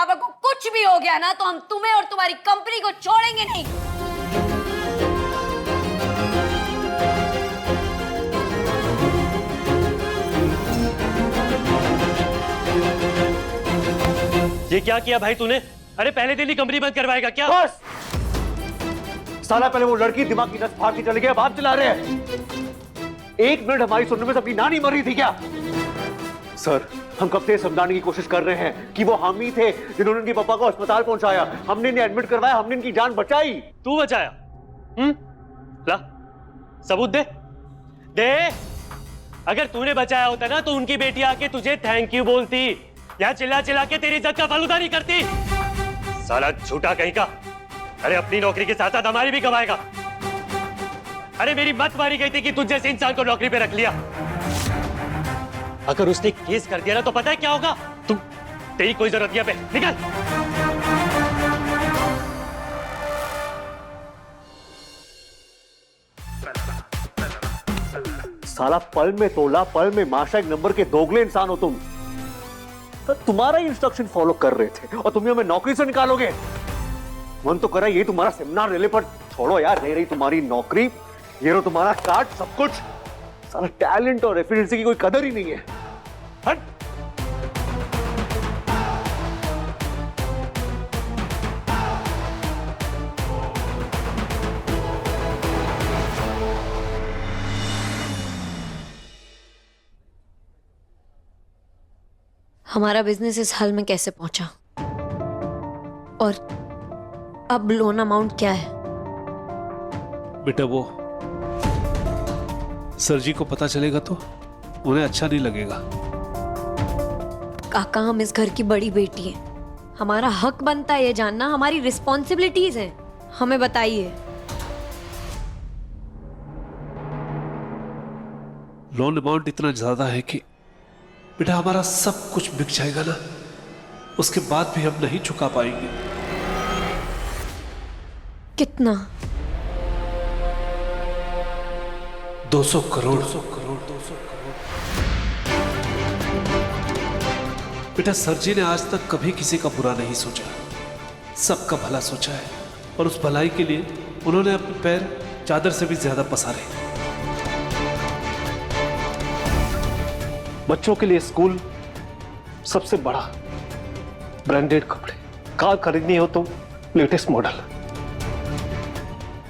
पापा को कुछ भी हो गया ना तो हम तुम्हें और तुम्हारी कंपनी को छोड़ेंगे नहीं। ये क्या किया भाई तूने? अरे पहले दिन ही कंपनी बंद करवाएगा क्या? बस साला, पहले वो लड़की दिमाग की नस फाड़ के चले गए, बात चला रहे हैं। एक मिनट हमारी सुनने में अपनी नानी मर रही थी क्या? सर, हम कब से समझाने की कोशिश कर रहे हैं कि वो हम ही थे जिन्होंने इनके पापा को अस्पताल पहुंचाया, हमने इन्हें एडमिट करवाया, हमने इनकी जान बचाई। तू बचाया? ला सबूत दे दे। अगर तूने बचाया होता ना तो उनकी बेटी आके तुझे थैंक यू बोलती, या चिल्ला चिल्ला के तेरी इज्जत का फालूदा नहीं करती। साला झूठा कहीं का। अरे अपनी नौकरी के साथ साथ हमारी भी कमाएगा। अरे मेरी मत मारी गई थी कि तुझ जैसे इंसान को नौकरी पे रख लिया। अगर उसने केस कर दिया ना तो पता है क्या होगा? तू तेरी कोई जरूरत नहीं है, निकल। साला पल में तोला, पल में माशा, एक नंबर के दोगले इंसान हो तुम। तो तुम्हारा ही इंस्ट्रक्शन फॉलो कर रहे थे और तुम्हें हमें नौकरी से निकालोगे? मन तो करा ये तुम्हारा सेमिनार ले ले, पर छोड़ो यार, रह रही तुम्हारी नौकरी, ये रो तुम्हारा कार्ड, सब कुछ। साला टैलेंट और एफिशिएंसी की कोई कदर ही नहीं है। हट। हमारा बिजनेस इस हाल में कैसे पहुंचा और अब लोन अमाउंट क्या है? बेटा वो सर जी को पता चलेगा तो उन्हें अच्छा नहीं लगेगा। काका, हम इस घर की बड़ी बेटी हैं, हमारा हक बनता है ये जानना, हमारी रिस्पॉन्सिबिलिटीज हैं, हमें बताइए। लोन अमाउंट इतना ज्यादा है कि बेटा हमारा सब कुछ बिक जाएगा ना, उसके बाद भी हम नहीं चुका पाएंगे। कितना? 200 करोड़। बेटा सर जी ने आज तक कभी किसी का बुरा नहीं सोचा, सबका भला सोचा है, और उस भलाई के लिए उन्होंने अपने पैर चादर से भी ज्यादा पसारे। बच्चों के लिए स्कूल, सबसे बड़ा ब्रांडेड कपड़े, कार खरीदनी हो तो लेटेस्ट मॉडल।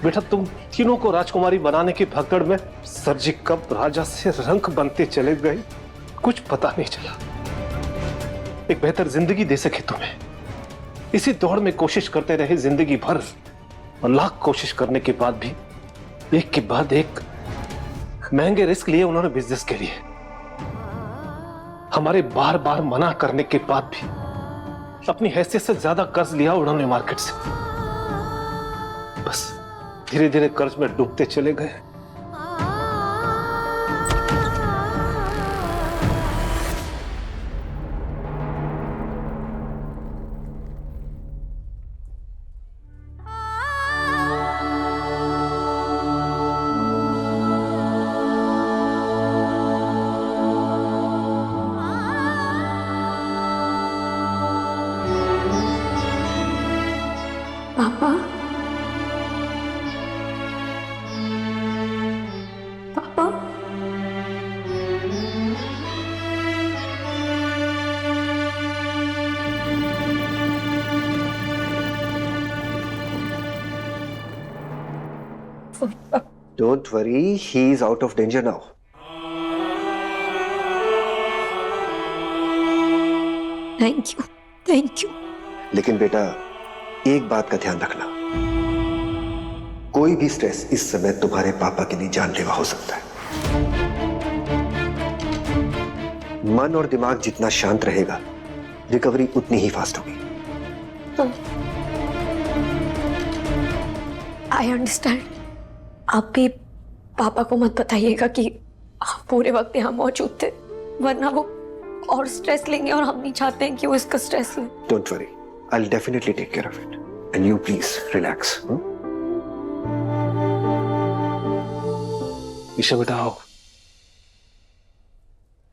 बेटा तुम तीनों को राजकुमारी बनाने की भगदड़ में सर जी कब राजा से रंक बनते चले गए कुछ पता नहीं चला। एक बेहतर जिंदगी दे सके तुम्हें, इसी दौड़ में कोशिश करते रहे जिंदगी भर, और लाख कोशिश करने के बाद भी एक के बाद एक महंगे रिस्क लिए उन्होंने बिजनेस के लिए। हमारे बार बार मना करने के बाद भी अपनी हैसियत से ज्यादा कर्ज लिया उन्होंने मार्केट से। बस धीरे धीरे कर्ज में डूबते चले गए। पापा, पापा, Don't worry, he is out of danger now. Thank you, thank you. लेकिन बेटा एक बात का ध्यान रखना, कोई भी स्ट्रेस इस समय तुम्हारे पापा के लिए जानलेवा हो सकता है। मन और दिमाग जितना शांत रहेगा, रिकवरी उतनी ही फास्ट होगी। I understand. आप भी पापा को मत बताइएगा कि आप पूरे वक्त यहाँ मौजूद थे, वरना वो और स्ट्रेस लेंगे और हम नहीं चाहते हैं कि वो इसका स्ट्रेस ले। Don't worry, I'll definitely take care of it. And you please relax. Isha बेटा आओ,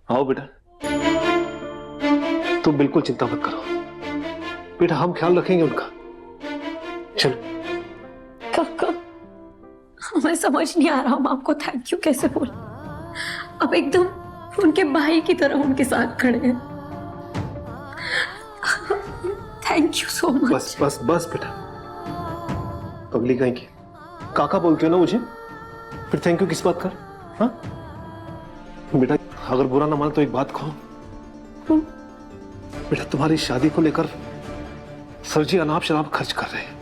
आओ बेटा, तुम बिल्कुल चिंता मत करो, बेटा हम ख्याल रखेंगे उनका। चलो। काका, हमें समझ नहीं आ रहा हम आपको थैंक यू कैसे बोले। अब एकदम उनके भाई की तरह उनके साथ खड़े हैं। Thank you so much. बस बस बस बेटा, पगली कहीं की काका बोलते हो ना मुझे, फिर थैंक यू किस बात का? हाँ बेटा, अगर बुरा ना माने तो एक बात कहो। बेटा तुम्हारी शादी को लेकर सर जी अनाप शनाप खर्च कर रहे हैं,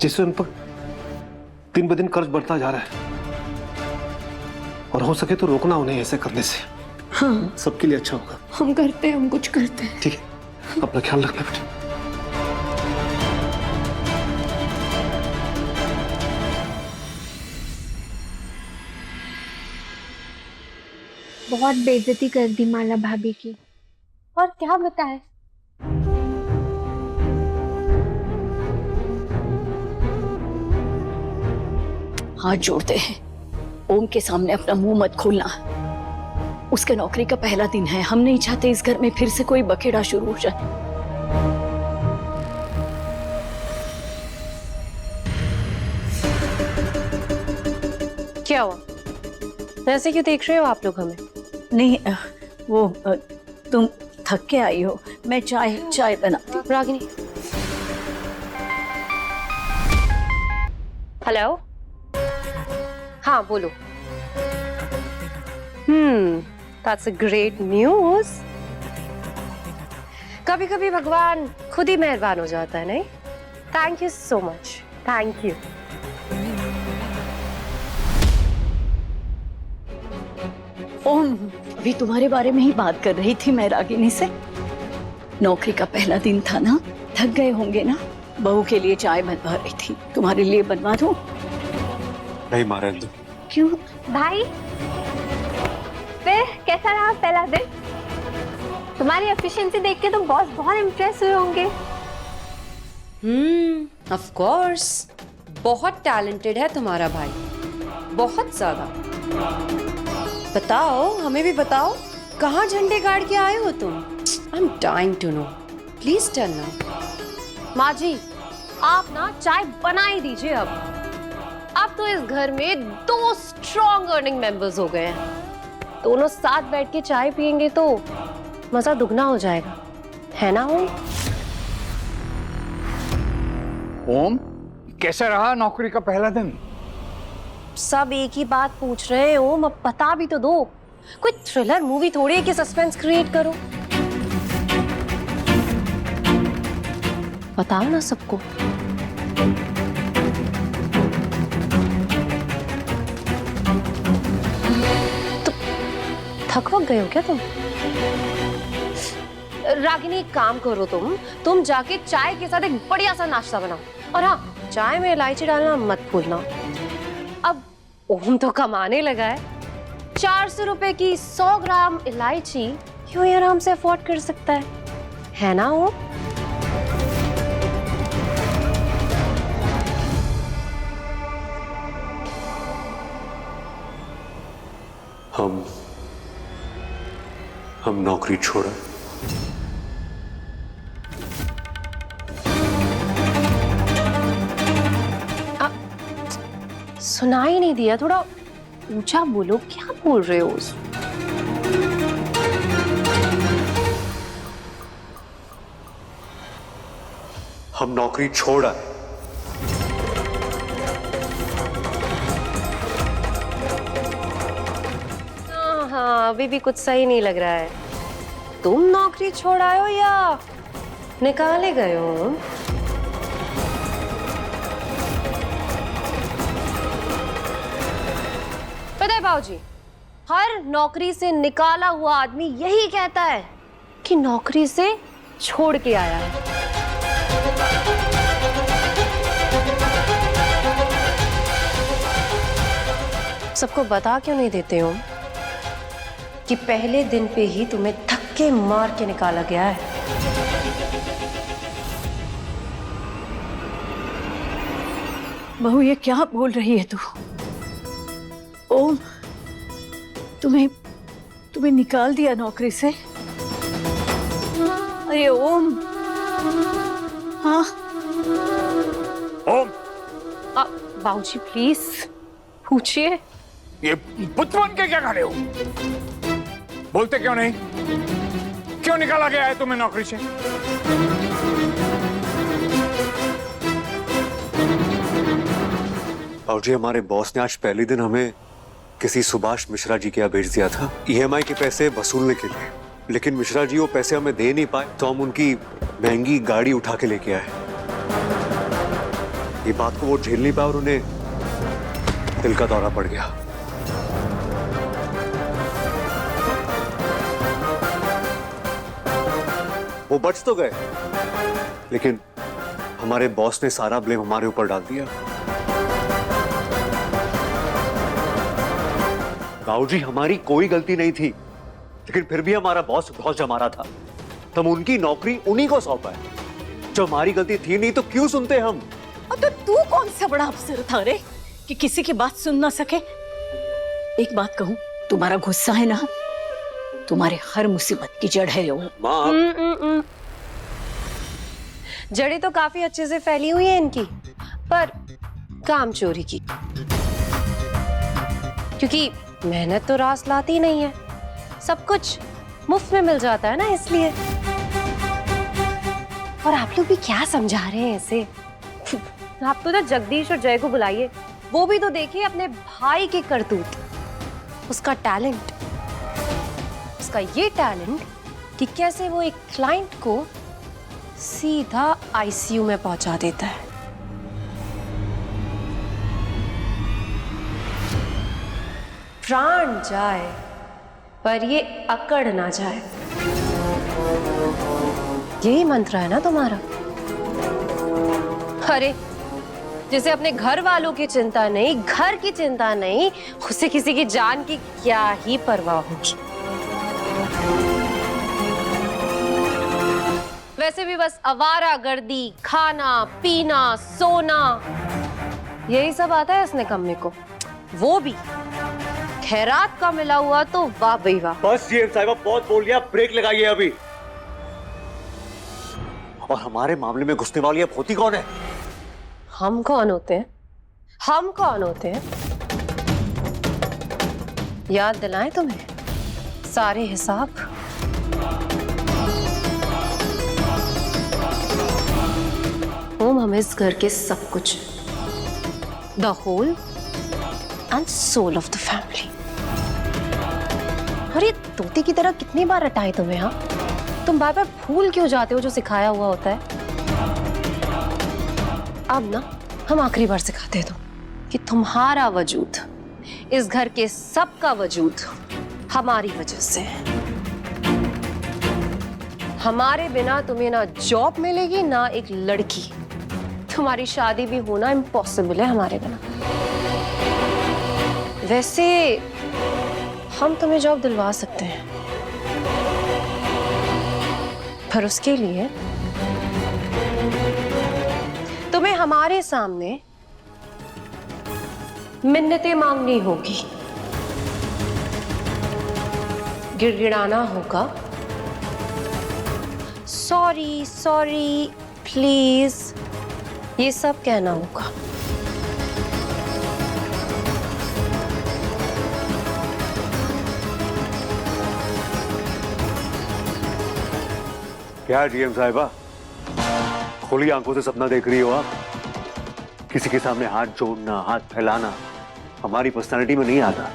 जिससे उन पर दिन ब दिन कर्ज बढ़ता जा रहा है, और हो सके तो रोकना उन्हें ऐसे करने से। हाँ, सबके लिए अच्छा होगा। हम करते हैं, हम कुछ करते हैं। ठीक है, अपना ख्याल रखना बेटा। बहुत बेइज्जती कर दी माला भाभी की। और क्या बताए? हाथ जोड़ते हैं, ओम के सामने अपना मुंह मत खोलना। उसके नौकरी का पहला दिन है, हम नहीं चाहते इस घर में फिर से कोई बखेड़ा शुरू हो जाए। क्या हुआ? ऐसे क्यों देख रहे हो आप लोग हमें? नहीं तुम थक के आई हो, मैं चाय बनाती हूँ। रागिनी, हेलो, हाँ बोलो। That's a great news. कभी कभी भगवान खुद ही मेहरबान हो जाता है, नहीं? Thank you so much, thank you. Om, अभी तुम्हारे बारे में ही बात कर रही थी मैं रागिनी से। नौकरी का पहला दिन था ना, थक गए होंगे ना। बहू के लिए चाय बनवा रही थी, तुम्हारे लिए बनवा दूं? नहीं मारे तो। क्यों? भाई, फिर कैसा रहा पहला दिन? तुम्हारी एफिशिएंसी देख के तो बॉस बहुत इम्प्रेस हुए होंगे। ऑफ कोर्स, बहुत टैलेंटेड है तुम्हारा भाई, बहुत ज्यादा। बताओ, हमें भी बताओ, कहाँ झंडे गाड़ के आए हो तुम? I am dying to know, please tell me. माँ जी, आप ना चाय बना ही दीजिए अब तो इस घर में 2 स्ट्रॉन्ग अर्निंग मेंबर्स हो गए हैं। दोनों साथ बैठ के चाय पियेंगे तो मजा दुगना हो जाएगा, है ना ओम? ओम, कैसा रहा नौकरी का पहला दिन? सब एक ही बात पूछ रहे हैं ओम, अब बता भी तो दो। कोई थ्रिलर मूवी थोड़ी है कि सस्पेंस क्रिएट करो। बताओ ना सबको। तो थक वक गए हो क्या तुम? रागिनी, एक काम करो, तुम जाके चाय के साथ एक बढ़िया सा नाश्ता बनाओ, और हाँ, चाय में इलायची डालना मत भूलना। अब ओम तो कमाने लगा है, 400 रुपए की 100 ग्राम इलायची क्यों ही आराम से अफोर्ड कर सकता है ना ओम? हम नौकरी छोड़ा। सुना ही नहीं दिया, थोड़ा ऊंचा बोलो, क्या बोल रहे हो? हम नौकरी छोड़ा। हाँ, अभी भी कुछ सही नहीं लग रहा है। तुम नौकरी छोड़ आए हो या निकाले गए हो? पता है बाबूजी, हर नौकरी से निकाला हुआ आदमी यही कहता है कि नौकरी से छोड़ के आया है। सबको बता क्यों नहीं देते हो कि पहले दिन पे ही तुम्हें धक्के मार के निकाला गया है? बहू, ये क्या बोल रही है तू? ओम, तुम्हें निकाल दिया नौकरी से? अरे ओम, हाँ ओम, बाबूजी प्लीज पूछिए। ये पुत्र बन के क्या खड़े हो? बोलते क्यों नहीं? क्यों निकाला गया है तुम्हें नौकरी से? बाबूजी, हमारे बॉस ने आज पहले दिन हमें किसी सुभाष मिश्रा जी के यहाँ भेज दिया था ईएमआई के पैसे वसूलने के लिए, लेकिन मिश्रा जी वो पैसे हमें दे नहीं पाए, तो हम उनकी महंगी गाड़ी उठा के लेके आए। ये बात को वो झेल नहीं पाए और उन्हें दिल का दौरा पड़ गया। वो बच तो गए, लेकिन हमारे बॉस ने सारा ब्लेम हमारे ऊपर डाल दिया। बाबूजी, हमारी कोई गलती नहीं थी, लेकिन फिर भी हमारा बॉस बहुत जमा रहा था, तो हम उनकी नौकरी उन्हीं को सौंपा है। जो हमारी गलती थी नहीं तो क्यों सुनते हम? अब तो तू कौन सा बड़ा अफसर था रे कि किसी की बात सुन ना सके? एक बात कहूं, तुम्हारा गुस्सा है ना, तुम्हारे हर मुसीबत की जड़ है। माँ, जड़ें तो काफी अच्छे से फैली हुई हैं इनकी, पर काम चोरी की, क्योंकि मेहनत तो रास लाती नहीं है, सब कुछ मुफ्त में मिल जाता है ना, इसलिए। और आप लोग भी क्या समझा रहे हैं ऐसे? आप तो ना जगदीश और जय को बुलाइए, वो भी तो देखिए अपने भाई के करतूत, उसका टैलेंट, उसका ये टैलेंट कि कैसे वो एक क्लाइंट को सीधा आईसीयू में पहुंचा देता है। प्राण जाए पर ये अकड़ ना जाए, यही मंत्र है ना तुम्हारा? अरे जिसे अपने घर वालों की चिंता नहीं, घर की चिंता नहीं, उसे किसी की जान की क्या ही परवाह होगी। वैसे भी बस आवारागर्दी, खाना पीना सोना, यही सब आता है इसने कम्मे को, वो भी खैरात का मिला हुआ तो वाह भाई वाह। बस ये साहिबा बहुत बोल लिया, ब्रेक लगाइए अभी। और हमारे मामले में घुसने वाली अब होती कौन है? हम कौन होते हैं? हम कौन होते हैं? याद दिलाएं तुम्हें सारे हिसाब। ओम हम इस घर के सब कुछ, the whole and sole of the family. और ये तोते की तरह कितनी बार रटाए तुम्हें? हाँ, तुम बार बार भूल क्यों जाते हो जो सिखाया हुआ होता है? अब ना हम आखिरी बार सिखाते हैं कि तुम्हारा वजूद, इस घर के सबका वजूद हमारी वजह से है। हमारे बिना तुम्हें ना जॉब मिलेगी ना एक लड़की, तुम्हारी शादी भी होना इम्पॉसिबल है हमारे बिना। वैसे हम तुम्हें जॉब दिलवा सकते हैं, पर उसके लिए तुम्हें हमारे सामने मिन्नतें मांगनी होगी, गिड़गिड़ाना होगा, सॉरी सॉरी प्लीज, ये सब कहना होगा। क्या डीएम साहिबा, खुली आंखों से सपना देख रही हो आप? किसी के सामने हाथ जोड़ना, हाथ फैलाना हमारी पर्सनालिटी में नहीं आता।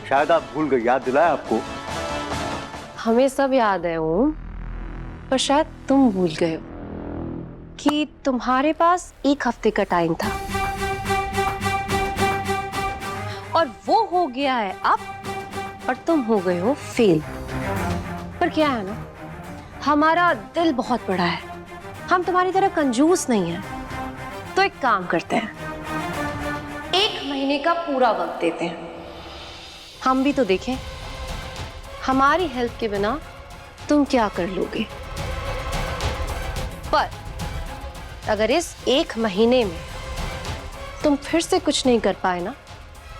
शायद आप भूल गए, याद दिलाया आपको? हमें सब याद है ओम, पर शायद तुम भूल गए हो कि तुम्हारे पास एक हफ्ते का टाइम था और वो हो गया है अब, और तुम हो गए हो फेल। पर क्या है ना, हमारा दिल बहुत बड़ा है, हम तुम्हारी तरह कंजूस नहीं है। तो एक काम करते हैं, 1 महीने का पूरा वक्त देते हैं, हम भी तो देखें हमारी हेल्प के बिना तुम क्या कर लोगे। पर अगर इस 1 महीने में तुम फिर से कुछ नहीं कर पाए ना,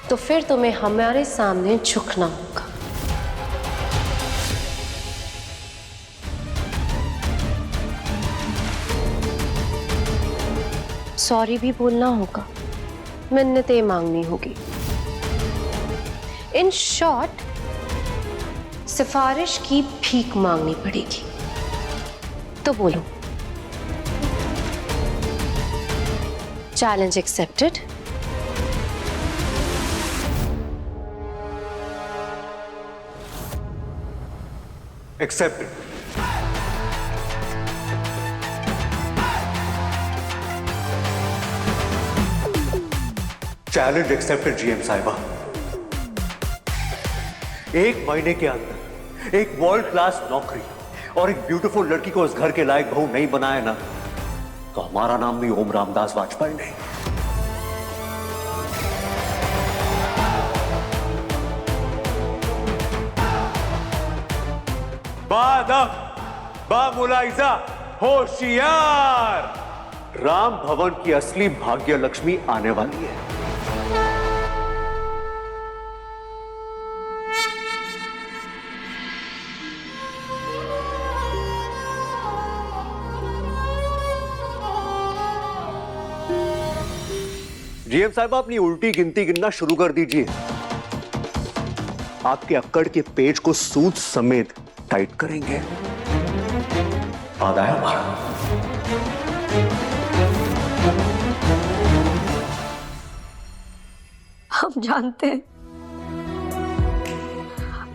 तो फिर तुम्हें हमारे सामने झुकना होगा। सॉरी भी बोलना होगा, मिन्नतें मांगनी होगी। इन शॉर्ट, सिफारिश की भीख मांगनी पड़ेगी। तो बोलो, challenge accepted. Accepted. Challenge accepted GM साहिबा। 1 महीने के अंदर एक वर्ल्ड क्लास नौकरी और एक ब्यूटीफुल लड़की को इस घर के लायक बहू नहीं बनाया ना, तो हमारा नाम भी ओम रामदास वाजपेयी नहीं। बादब बामुलाइजा होशियार, राम भवन की असली भाग्य लक्ष्मी आने वाली है। जीएम साहब, अपनी उल्टी गिनती गिनना शुरू कर दीजिए। आपके अक्कड़ के पेज को सूद समेत टाइट करेंगे। आया हमारा। हम जानते हैं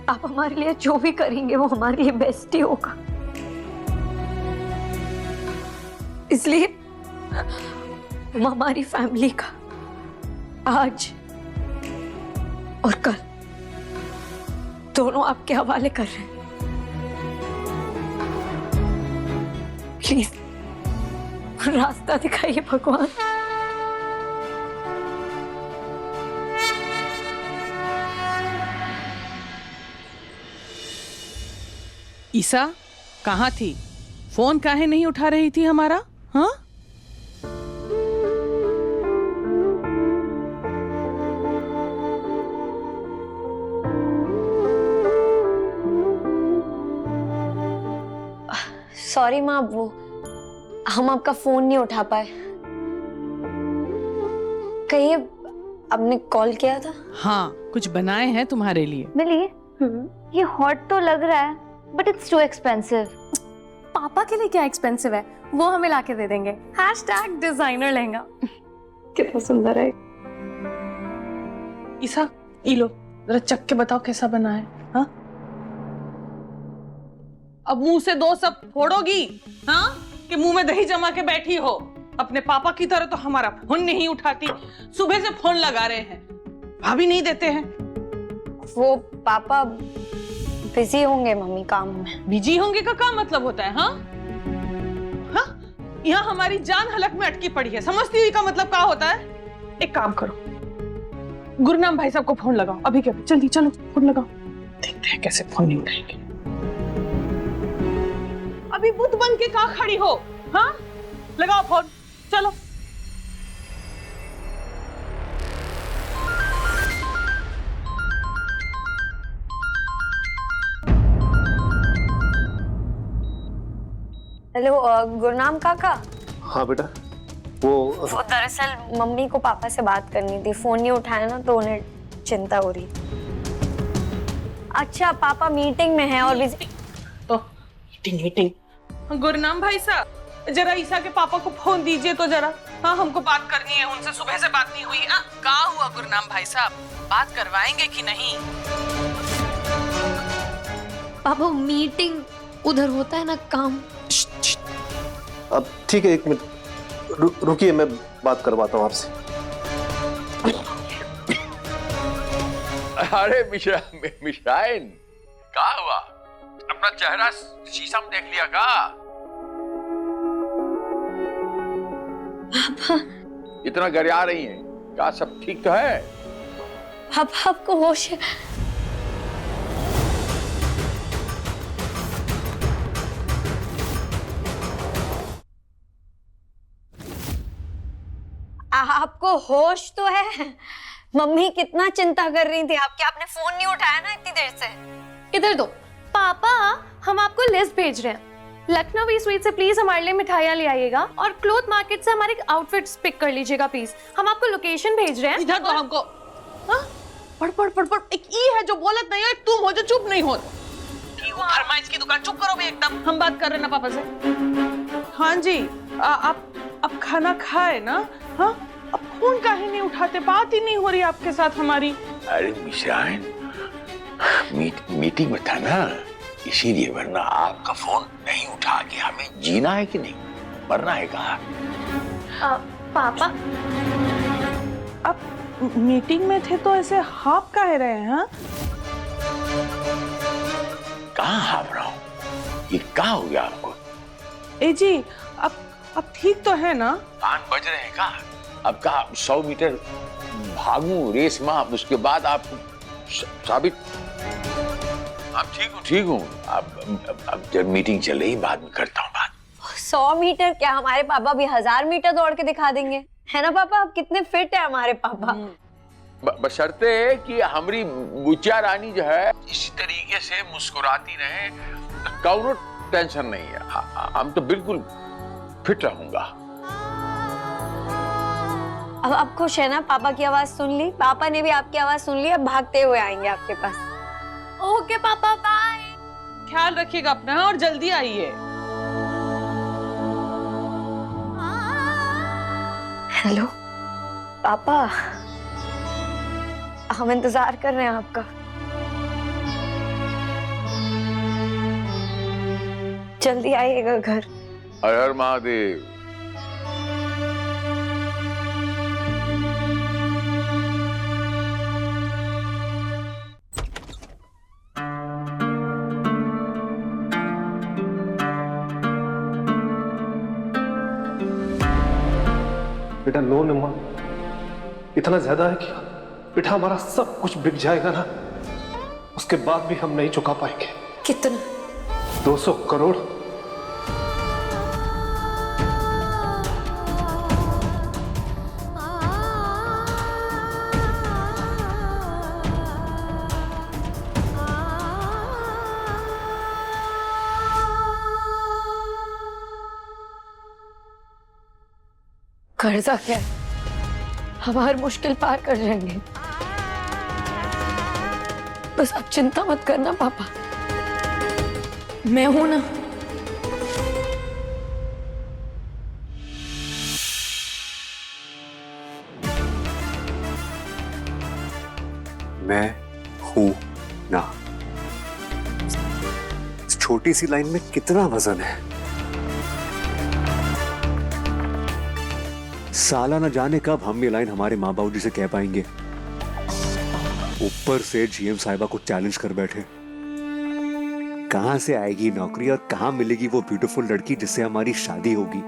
आप हमारे लिए जो भी करेंगे वो हमारे लिए बेस्ट ही होगा, इसलिए हम हमारी फैमिली का आज और कल दोनों आपके हवाले कर रहे हैं। प्लीज रास्ता दिखाइए भगवान। ईसा कहाँ थी? फोन काहे नहीं उठा रही थी हमारा? हाँ, सॉरी माँ, वो हम आपका फोन नहीं उठा पाए। कहिए, आपने कॉल किया था? हाँ, कुछ बनाए हैं तुम्हारे लिए। मिलिए। ये हॉट तो लग रहा है, बट इट्स टू एक्सपेंसिव। पापा के लिए क्या एक्सपेंसिव है, वो हमें लाके दे देंगे। #डिजाइनर लहंगा। कितना सुंदर है। ईसा, ई लो, जरा चख के बताओ कैसा बना है। हाँ, अब मुंह से 2 सब फोड़ोगी? हाँ, कि मुंह में दही जमा के बैठी हो? अपने पापा की तरह तो हमारा फोन नहीं उठाती। सुबह से फोन लगा रहे हैं, भाभी नहीं देते हैं। वो पापा बिजी होंगे मम्मी काम में। बिजी होंगे का क्या मतलब होता है? हाँ हाँ, यहाँ हमारी जान हलक में अटकी पड़ी है, समझती हुई का मतलब क्या होता है? एक काम करो, गुरनाम भाई साहब को फोन लगाओ अभी के अभी, जल्दी चलो फोन लगाओ। देखते हैं कैसे फोन नहीं उठाएंगे। अभी बुत बन के कहाँ खड़ी हो? हाँ, लगाओ फोन, चलो। हेलो गुरनाम काका। हाँ बेटा, वो दरअसल मम्मी को पापा से बात करनी थी, फोन नहीं उठाया ना तो उन्हें चिंता हो रही। अच्छा, पापा मीटिंग में हैं और बिजी। तो मीटिंग। गुरनाम भाई साहब, जरा ईसा के पापा को फोन दीजिए तो जरा। हाँ, हमको बात करनी है उनसे, सुबह से बात नहीं हुई। क्या हुआ गुरनाम भाई साहब, बात करवाएंगे कि नहीं? पापा मीटिंग उधर होता है ना, काम। अब ठीक है, 1 मिनट रुकिए, मैं बात करवाता हूँ आपसे। अरे मिश्राइन, क्या हुआ? अपना चेहरा शीशा में देख लिया का? पापा इतना गरिया रही हैं, क्या सब ठीक तो है? पापा आपको होश है? आपको होश तो है? मम्मी कितना चिंता कर रही थी आपकी, आपने फोन नहीं उठाया ना इतनी देर से। इधर दो पापा, हम आपको लिस्ट भेज रहे हैं। लखनवी स्वीट से प्लीज हमारे लिए मिठाइयाँ ले आइएगा और क्लोथ मार्केट से हमारे आउटफिट्स पिक कर लीजिएगा प्लीज। हम आपको लोकेशन भेज रहे हैं। इधर तो हमको हाँ? पढ़ एक ई है जो बोलत नहीं है, एक तुम हो जो चुप नहीं हो। वो फरमाइश की दुकान, चुप करो भी एकदम। हम बात कर रहे हैं ना पापा से। हाँ जी, आप खाना खाए ना? हाँ, अब फोन काहे नहीं उठाते? बात ही नहीं हो रही आपके साथ हमारी। अरे मिश्राइन, मीटिंग में था ना, इसीलिए, वरना आपका फोन नहीं उठा के हमें जीना है कि नहीं, मरना है कहा? पापा आप मीटिंग में थे तो ऐसे हाफ काहे रहे हैं? हाँ, कहाँ हाफ रहा हूँ? ये क्या हो गया आपको? ए जी, अब ठीक तो है ना? कान बज रहे हैं का? अब का 100 मीटर भागूं रेस में, उसके बाद आप साबित। आप ठीक हूँ। अब जब मीटिंग चल रही, बाद में करता हूँ बात। 100 मीटर क्या, हमारे पापा भी 1000 मीटर दौड़ के दिखा देंगे, है ना पापा? आप कितने फिट है हमारे पापा। बशर्ते कि हमारी बुच्चा रानी जो है इसी तरीके से मुस्कुराती रहे, कौनो टेंशन नहीं है। हम तो बिल्कुल फिट रहूंगा। अब आप खुश है ना? पापा की आवाज सुन ली, पापा ने भी आपकी आवाज सुन ली, अब भागते हुए आएंगे आपके पास। ओके पापा, बाय। ख्याल रखिएगा अपना और जल्दी आइए। हेलो पापा, हम इंतजार कर रहे हैं आपका। जल्दी आइएगा घर। हर हर महादेव। बेटा लोन अमाउंट इतना ज्यादा है कि बेटा हमारा सब कुछ बिक जाएगा ना, उसके बाद भी हम नहीं चुका पाएंगे। कितना? 200 करोड़। कर्जा क्या है, हम हर मुश्किल पार कर जाएंगे। बस आप चिंता मत करना पापा, मैं हूं ना। मैं हूं ना, इस छोटी सी लाइन में कितना वजन है। साला न जाने कब हम ये लाइन हमारे माँ बाबू जी से कह पाएंगे। ऊपर से जीएम साहिबा को चैलेंज कर बैठे। कहां से आएगी नौकरी और कहां मिलेगी वो ब्यूटीफुल लड़की जिससे हमारी शादी होगी।